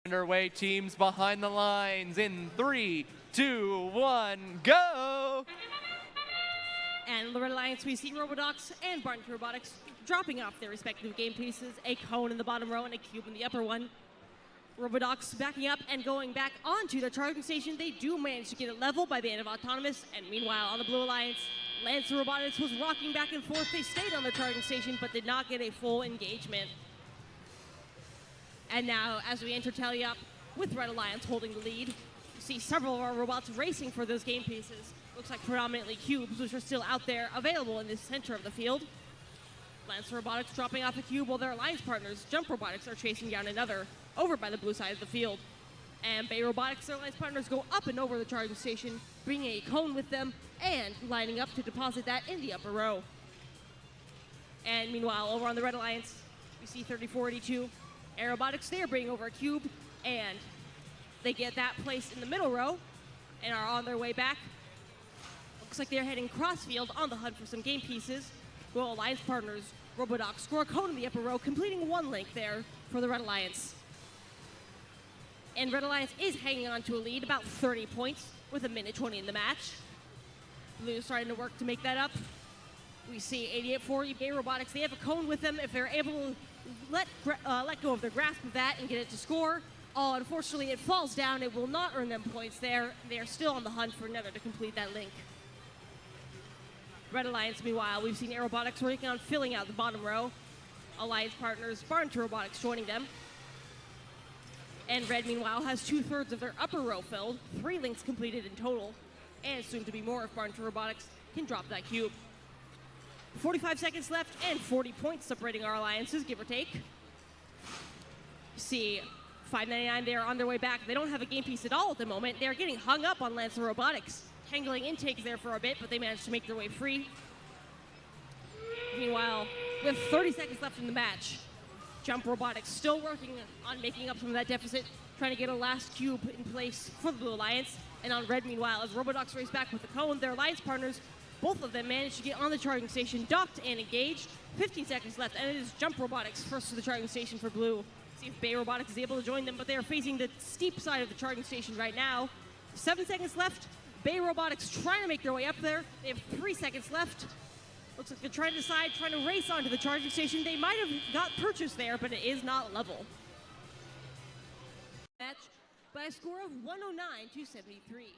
Underway, teams behind the lines in 3, 2, 1, go! And in the Red Alliance, we see Robotics and Robotics dropping off their respective game pieces, a cone in the bottom row and a cube in the upper one. Robotics backing up and going back onto the charging station. They do manage to get it level by the end of Autonomous, and meanwhile on the Blue Alliance, Lancer Robotics was rocking back and forth. They stayed on the charging station but did not get a full engagement. And now, as we enter tally up with Red Alliance holding the lead, you see several of our robots racing for those game pieces. Looks like predominantly cubes, which are still out there available in the center of the field. Lancer Robotics dropping off a cube while their alliance partners, Jump Robotics, are chasing down another over by the blue side of the field. And Bay Robotics, their alliance partners, go up and over the charging station, bringing a cone with them and lining up to deposit that in the upper row. And meanwhile, over on the Red Alliance, we see 3482. Aerobotics, they are bringing over a cube, and they get that placed in the middle row and are on their way back. Looks like they're heading cross-field on the hunt for some game pieces. Well, Alliance partners, Robodox, score a cone in the upper row, completing one link there for the Red Alliance. And Red Alliance is hanging on to a lead, about 30 points, with 1:20 in the match. Blue is starting to work to make that up. We see 8840 Bay Robotics, they have a cone with them. If they're able to let go of their grasp of that and get it to score, unfortunately it falls down. It will not earn them points there. They are still on the hunt for another to complete that link. Red Alliance, meanwhile, we've seen Aerobotics working on filling out the bottom row. Alliance partners, Robotics joining them. And Red, meanwhile, has 2/3 of their upper row filled, 3 links completed in total, and soon to be more if Robotics can drop that cube. 45 seconds left and 40 points separating our alliances, give or take. You see 599, they're on their way back. They don't have a game piece at all at the moment. They're getting hung up on Lancer Robotics. Tangling intakes there for a bit, but they managed to make their way free. Meanwhile, with 30 seconds left in the match, Jump Robotics still working on making up some of that deficit, trying to get a last cube in place for the Blue Alliance. And on Red, meanwhile, as Robodox race back with the cone, their alliance partners, both of them managed to get on the charging station, docked and engaged. 15 seconds left, and it is Jump Robotics first to the charging station for Blue. See if Bay Robotics is able to join them, but they are facing the steep side of the charging station right now. 7 seconds left. Bay Robotics trying to make their way up there. They have 3 seconds left. Looks like they're trying to decide, trying to race onto the charging station. They might have got purchased there, but it is not level. Match by a score of 109 to 73.